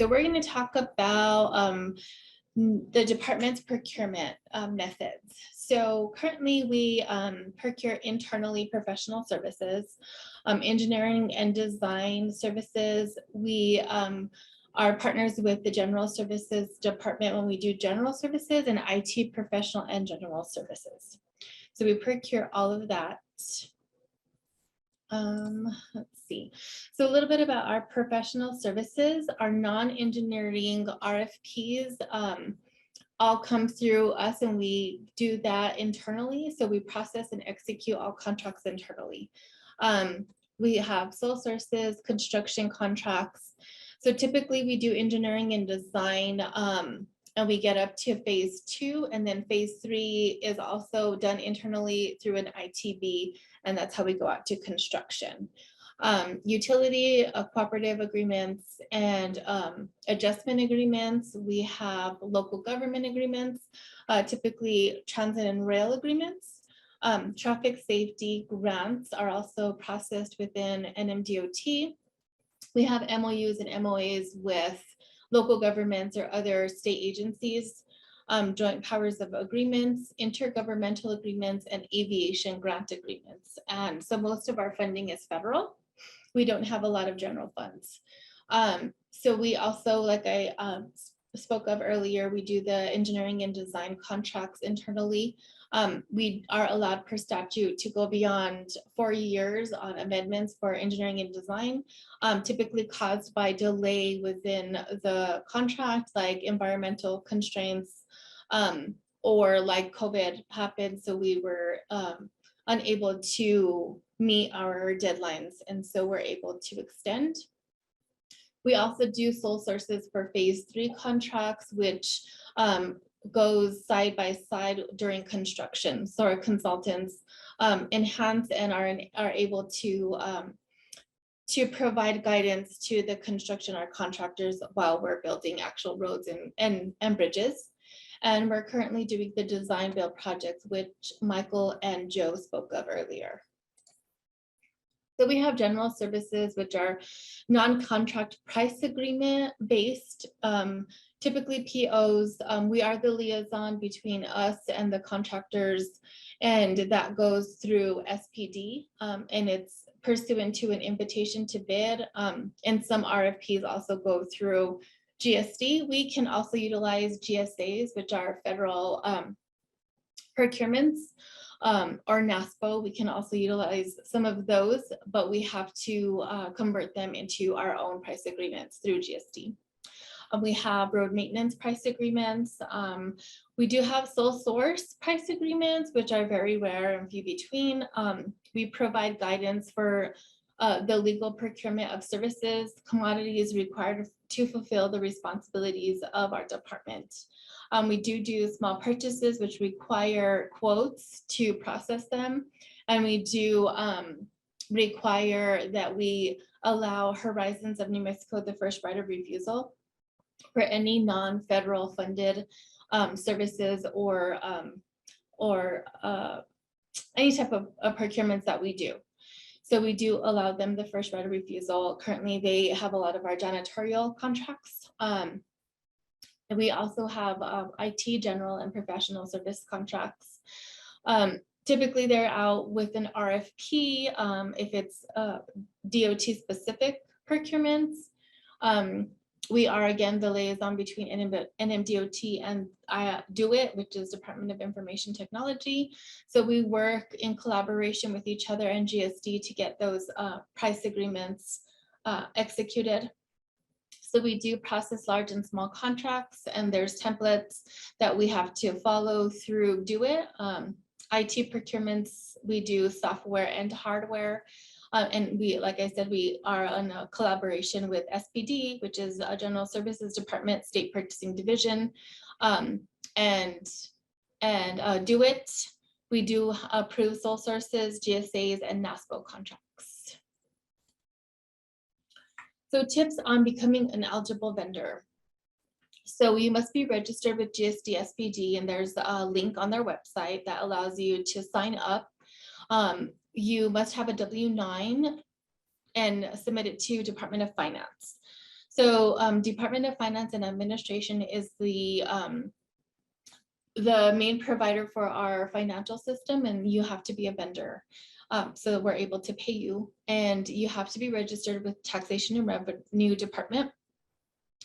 So we're going to talk about the department's procurement methods. So currently we procure internally professional services, engineering and design services. We are partners with the general services department when we do general services, and IT professional and general services. So we procure all of that. Let's see. So a little bit about our professional services. Our non-engineering RFPs all come through us, and we do that internally. So we process and execute all contracts internally. We have sole sources, construction contracts. So typically we do engineering and design, and we get up to phase 2, and then phase 3 is also done internally through an ITB, and that's how we go out to construction. Utility cooperative agreements and adjustment agreements. We have local government agreements, typically transit and rail agreements. Traffic safety grants are also processed within NMDOT. We have MOUs and MOAs with local governments or other state agencies, joint powers of agreements, intergovernmental agreements, and aviation grant agreements. And so most of our funding is federal. We don't have a lot of general funds. So we also, like I spoke of earlier, we do the engineering and design contracts internally. We are allowed per statute to go beyond 4 years on amendments for engineering and design, typically caused by delay within the contract, like environmental constraints, or like COVID happened. So we were unable to meet our deadlines, and so we're able to extend. We also do sole sources for phase 3 contracts, which goes side by side during construction. So our consultants enhance and are able to provide guidance to the construction, our contractors, while we're building actual roads and bridges. And we're currently doing the design build projects, which Michael and Joe spoke of earlier. So we have general services, which are non-contract price agreement based, typically POs. We are the liaison between us and the contractors, and that goes through SPD, and it's pursuant to an invitation to bid. And some RFPs also go through GSD. We can also utilize GSAs, which are federal procurements. Or NASPO, we can also utilize some of those, but we have to convert them into our own price agreements through GSD. We have road maintenance price agreements. We do have sole source price agreements, which are very rare and few between. We provide guidance for the legal procurement of services, commodities required to fulfill the responsibilities of our department. We do small purchases, which require quotes to process them. And we do require that we allow Horizons of New Mexico the first right of refusal for any non-federal funded services or any type of procurements that we do. So we do allow them the first right of refusal. Currently, they have a lot of our janitorial contracts. And we also have IT general and professional service contracts. Typically, they're out with an RFP if it's DOT specific procurements. We are, again, the liaison between NMDOT and DOIT, which is Department of Information Technology. So we work in collaboration with each other and GSD to get those price agreements executed. So we do process large and small contracts, and there's templates that we have to follow through DOIT. IT procurements, we do software and hardware. And we, like I said, we are on a collaboration with SPD, which is a General Services Department, State Purchasing Division, and DOIT. We do approve sole sources, GSAs, and NASPO contracts. So tips on becoming an eligible vendor. So you must be registered with GSD SPD, and there's a link on their website that allows you to sign up. You must have a W-9 and submit it to Department of Finance. So Department of Finance and Administration is the main provider for our financial system, and you have to be a vendor. So we're able to pay you, and you have to be registered with Taxation and Revenue Department.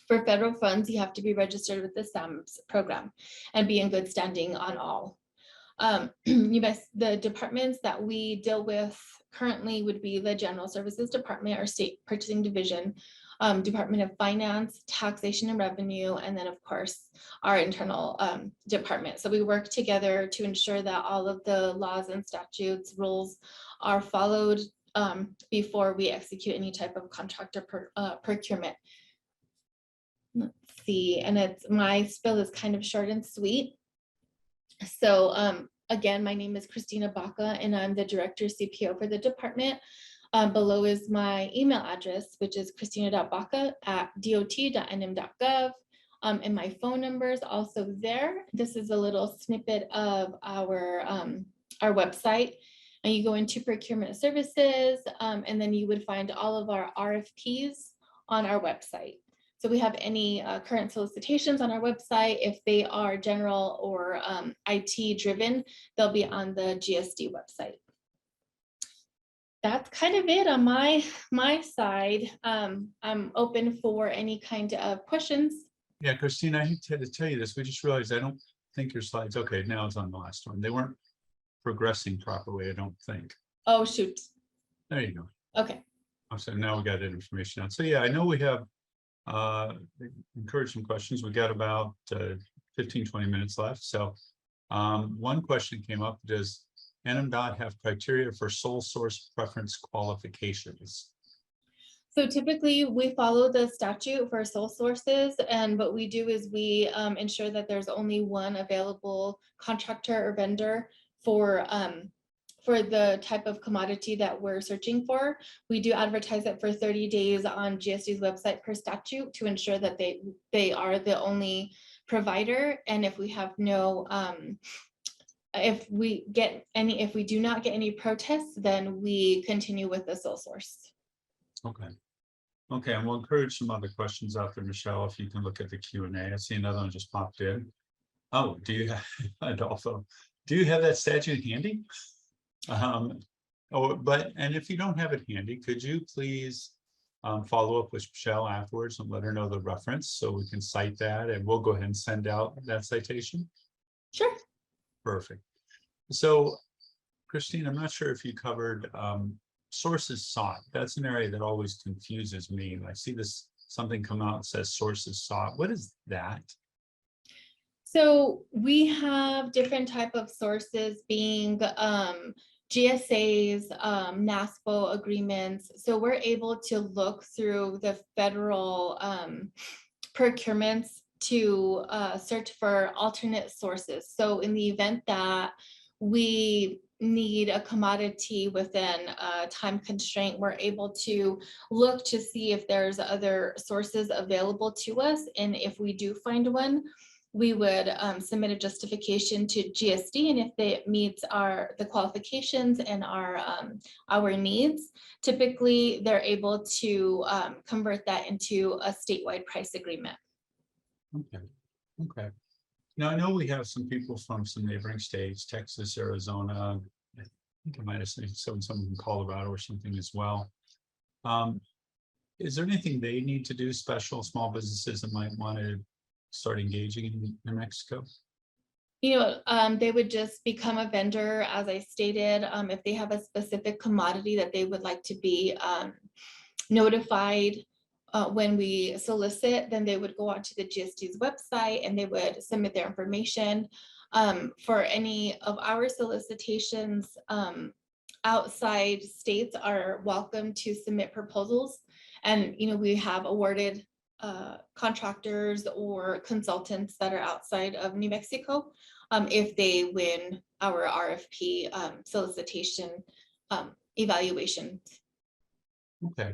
For federal funds, you have to be registered with the SAMS program and be in good standing on all. The departments that we deal with currently would be the General Services Department or State Purchasing Division, Department of Finance, Taxation and Revenue, and then of course our internal department. So we work together to ensure that all of the laws and statutes, rules are followed before we execute any type of contract or procurement. Let's see, and my spill is kind of short and sweet. So again, my name is Christina Baca, and I'm the Director CPO for the department. Below is my email address, which is christina.baca@dot.nm.gov. And my phone number is also there. This is a little snippet of our website. And you go into procurement services, and then you would find all of our RFPs on our website. So we have any current solicitations on our website. If they are general or IT driven, they'll be on the GSD website. That's kind of it on my side. I'm open for any kind of questions. Yeah, Christina, I hate to tell you this. We just realized I don't think your slides, okay, now it's on the last one. They weren't progressing properly, I don't think. Oh, shoot. There you go. Okay. So now we got that information out. So yeah, I know we have encourage some questions. We got about 15-20 minutes left. So one question came up: does NMDOT have criteria for sole source preference qualifications? So typically we follow the statute for sole sources, and what we do is we ensure that there's only one available contractor or vendor for the type of commodity that we're searching for. We do advertise it for 30 days on GSD's website per statute to ensure that they are the only provider. And if we have no, if we do not get any protests, then we continue with the sole source. Okay. Okay, and we'll encourage some other questions out there, Michelle, if you can look at the Q&A. I see another one just popped in. Oh, do you have, Adolfo, do you have that statute handy? And if you don't have it handy, could you please follow up with Michelle afterwards and let her know the reference so we can cite that, and we'll go ahead and send out that citation? Sure. Perfect. So, Christine, I'm not sure if you covered sources sought. That's an area that always confuses me. I see something come out that says sources sought. What is that? So we have different type of sources, being GSAs, NASPO agreements. So we're able to look through the federal procurements to search for alternate sources. So in the event that we need a commodity within a time constraint, we're able to look to see if there's other sources available to us. And if we do find one, we would submit a justification to GSD, and if it meets the qualifications and our needs, typically they're able to convert that into a statewide price agreement. Okay. Okay. Now I know we have some people from some neighboring states, Texas, Arizona. I think I might have seen someone from Colorado or something as well. Is there anything they need to do special, small businesses that might want to start engaging in New Mexico? You know, they would just become a vendor, as I stated. If they have a specific commodity that they would like to be notified when we solicit, then they would go onto the GSD's website and they would submit their information. For any of our solicitations, outside states are welcome to submit proposals. And, you know, we have awarded contractors or consultants that are outside of New Mexico if they win our RFP solicitation evaluation. Okay.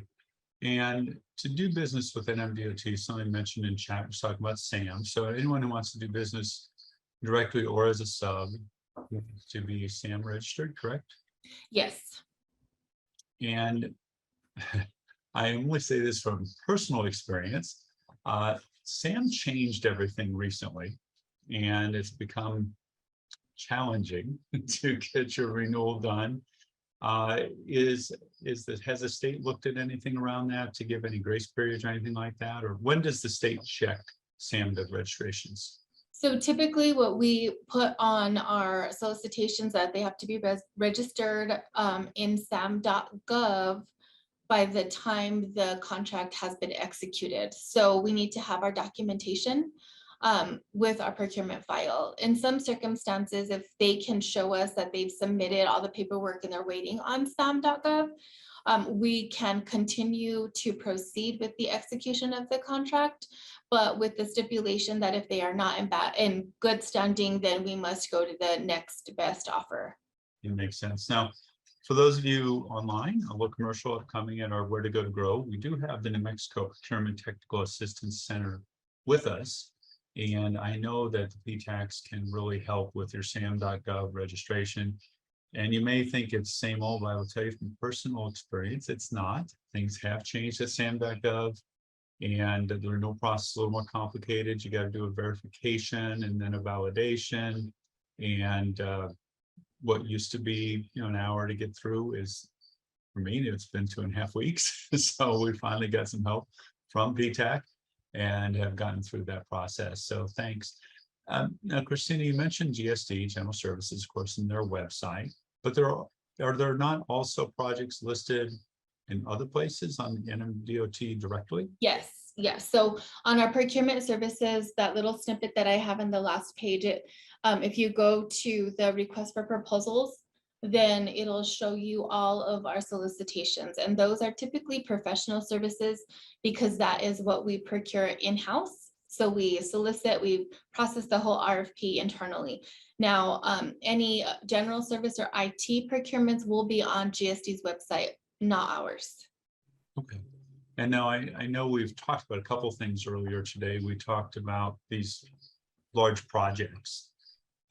And to do business with NMDOT, somebody mentioned in chat, we're talking about SAM. So anyone who wants to do business directly or as a sub to be SAM registered, correct? Yes. And I only say this from personal experience. Sam changed everything recently, and it's become challenging to get your renewal done. Is that, has the state looked at anything around that to give any grace periods or anything like that? Or when does the state check SAMDA registrations? So typically what we put on our solicitations that they have to be registered in sam.gov by the time the contract has been executed. So we need to have our documentation with our procurement file. In some circumstances, if they can show us that they've submitted all the paperwork and they're waiting on sam.gov, we can continue to proceed with the execution of the contract, but with the stipulation that if they are not in good standing, then we must go to the next best offer. It makes sense. Now, for those of you online, a little commercial upcoming at our Where to Go to Grow, we do have the New Mexico Procurement Technical Assistance Center with us. And I know that the PTACs can really help with your sam.gov registration. And you may think it's same old, but I will tell you from personal experience, it's not. Things have changed at sam.gov, and the renewal process is a little more complicated. You got to do a verification and then a validation. And what used to be, an hour to get through is, for me, it's been 2.5 weeks. So we finally got some help from PTAC and have gotten through that process. So thanks. Now, Christina, you mentioned GSD, General Services, of course, in their website, but are there not also projects listed in other places on the NMDOT directly? Yes. So on our procurement services, that little snippet that I have in the last page, if you go to the request for proposals, then it'll show you all of our solicitations. And those are typically professional services because that is what we procure in-house. So we solicit, we process the whole RFP internally. Now, any general service or IT procurements will be on GSD's website, not ours. Okay. And now I know we've talked about a couple of things earlier today. We talked about these large projects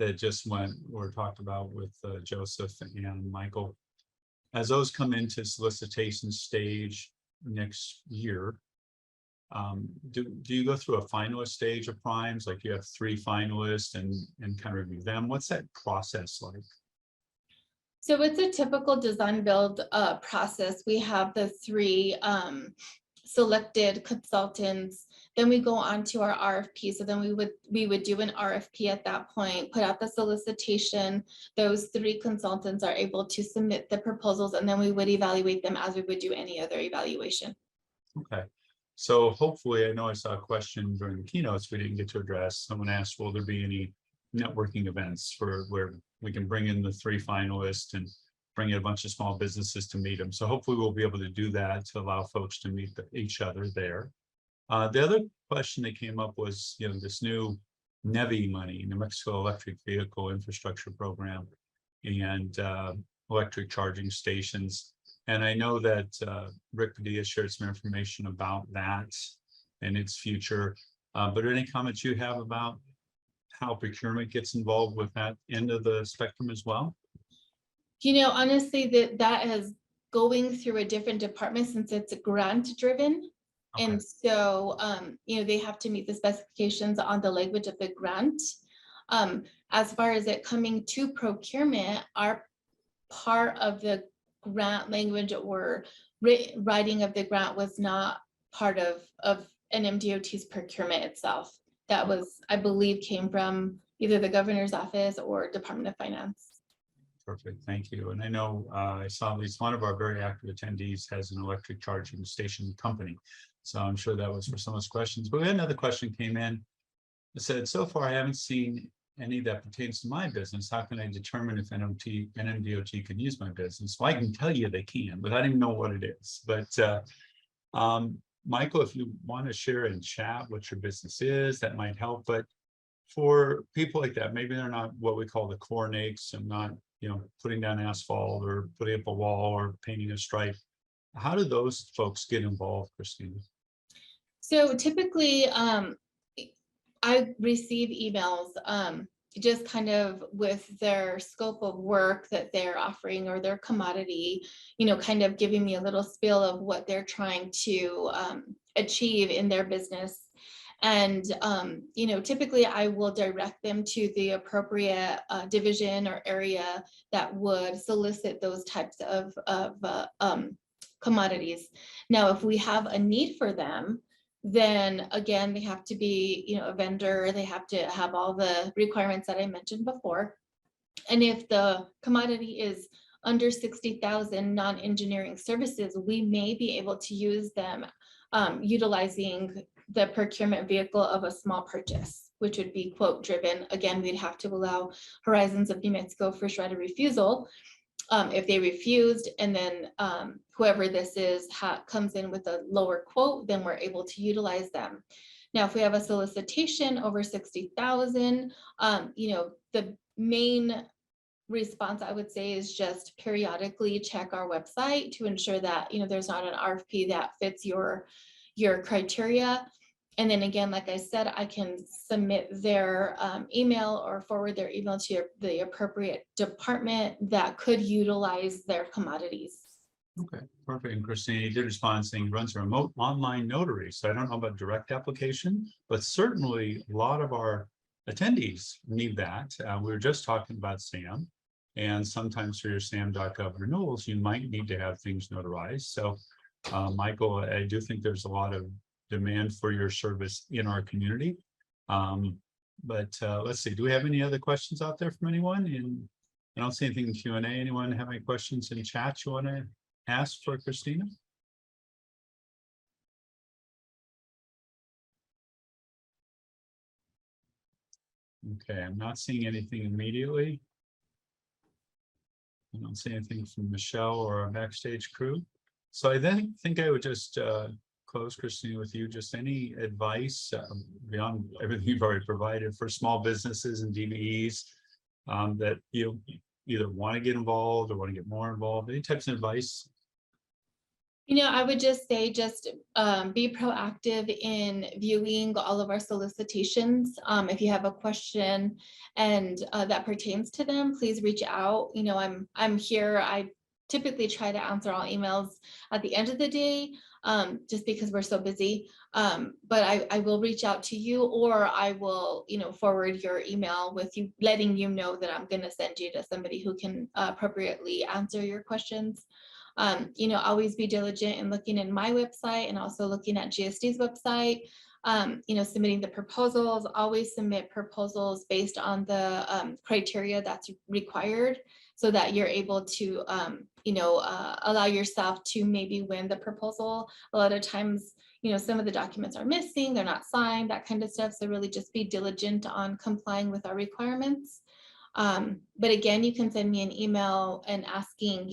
that just were talked about with Joseph and Michael. As those come into solicitation stage next year, do you go through a finalist stage of primes? Like you have 3 finalists and kind of review them? What's that process like? So it's a typical design build process. We have the 3 selected consultants. Then we go on to our RFP. So then we would do an RFP at that point, put out the solicitation. Those 3 consultants are able to submit the proposals, and then we would evaluate them as we would do any other evaluation. Okay. So hopefully, I know I saw a question during the keynotes we didn't get to address. Someone asked, will there be any networking events where we can bring in the 3 finalists and bring in a bunch of small businesses to meet them? So hopefully we'll be able to do that to allow folks to meet each other there. The other question that came up was, this new NEVI money, New Mexico Electric Vehicle Infrastructure Program, and electric charging stations. And I know that Rick Padilla shared some information about that and its future. But any comments you have about how procurement gets involved with that end of the spectrum as well? Honestly, that is going through a different department since it's grant driven. Okay. And so, they have to meet the specifications on the language of the grant. As far as it coming to procurement, our part of the grant language or writing of the grant was not part of NMDOT's procurement itself. That was, I believe, came from either the governor's office or Department of Finance. Perfect, thank you. And I know I saw at least one of our very active attendees has an electric charging station company. So I'm sure that was for some of those questions. But we had another question came in that said, so far I haven't seen any that pertains to my business. How can I determine if NMDOT can use my business? Well, I can tell you they can, but I don't even know what it is. But Michael, if you want to share in chat what your business is, that might help. But for people like that, maybe they're not what we call the core NAICS and not, putting down asphalt or putting up a wall or painting a stripe. How do those folks get involved, Christina? So typically, I receive emails just kind of with their scope of work that they're offering or their commodity, kind of giving me a little spiel of what they're trying to achieve in their business. And, typically I will direct them to the appropriate division or area that would solicit those types of commodities. Now, if we have a need for them, then again, they have to be, a vendor, they have to have all the requirements that I mentioned before. And if the commodity is under 60,000 non-engineering services, we may be able to use them utilizing the procurement vehicle of a small purchase, which would be quote driven. Again, we'd have to allow Horizons of New Mexico first right of refusal. If they refused, and then whoever this is comes in with a lower quote, then we're able to utilize them. Now, if we have a solicitation over 60,000, the main response I would say is just periodically check our website to ensure that there's not an RFP that fits your criteria. And then again, like I said, I can submit their email or forward their email to the appropriate department that could utilize their commodities. Okay, perfect. And Christina, you did respond saying runs a remote online notary. So I don't know about direct application, but certainly a lot of our attendees need that. We were just talking about SAM, and sometimes for your SAM.gov renewals, you might need to have things notarized. So Michael, I do think there's a lot of demand for your service in our community. But let's see, do we have any other questions out there from anyone? And I don't see anything in Q&A. Anyone have any questions in chat you want to ask for Christina? Okay, I'm not seeing anything immediately. I don't see anything from Michelle or our backstage crew. So I then think I would just close, Christina, with you. Just any advice beyond everything you've already provided for small businesses and DBEs that you either want to get involved or want to get more involved? Any types of advice? I would just say be proactive in viewing all of our solicitations. If you have a question and that pertains to them, please reach out. I'm here. I typically try to answer all emails at the end of the day, just because we're so busy. But I will reach out to you, or I will, forward your email with you, letting you know that I'm going to send you to somebody who can appropriately answer your questions. Always be diligent in looking in my website and also looking at GSD's website. Submitting the proposals, always submit proposals based on the criteria that's required, so that you're able to, allow yourself to maybe win the proposal. A lot of times, some of the documents are missing, they're not signed, that kind of stuff. So really just be diligent on complying with our requirements. But again, you can send me an email and asking,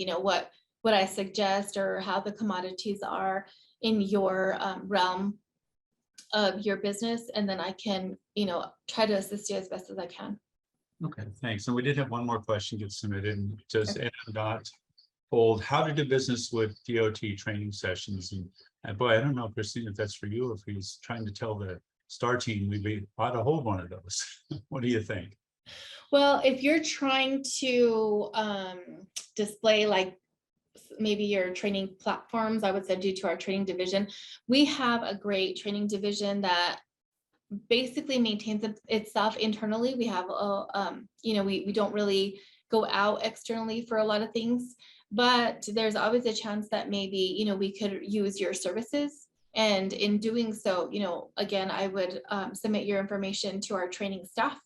what I suggest or how the commodities are in your realm of your business, and then I can, try to assist you as best as I can. Okay, thanks. And we did have one more question get submitted. Does NMDOT hold how to do business with DOT training sessions? And boy, I don't know, Christine, if that's for you or if he's trying to tell the STAR team we ought to hold one of those. What do you think? Well, if you're trying to display like maybe your training platforms, I would send you to our training division. We have a great training division that basically maintains itself internally. We have we don't really go out externally for a lot of things, but there's always a chance that maybe we could use your services. And in doing so, again, I would submit your information to our training staff.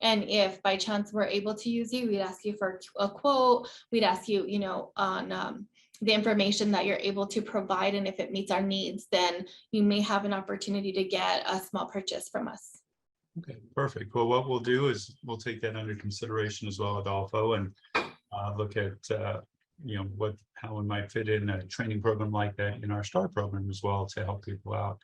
And if by chance we're able to use you, we'd ask you for a quote. We'd ask you, on the information that you're able to provide. And if it meets our needs, then you may have an opportunity to get a small purchase from us. Okay, perfect. Well, what we'll do is we'll take that under consideration as well, Adolfo, and look at how we might fit in a training program like that in our STAR program as well to help people out.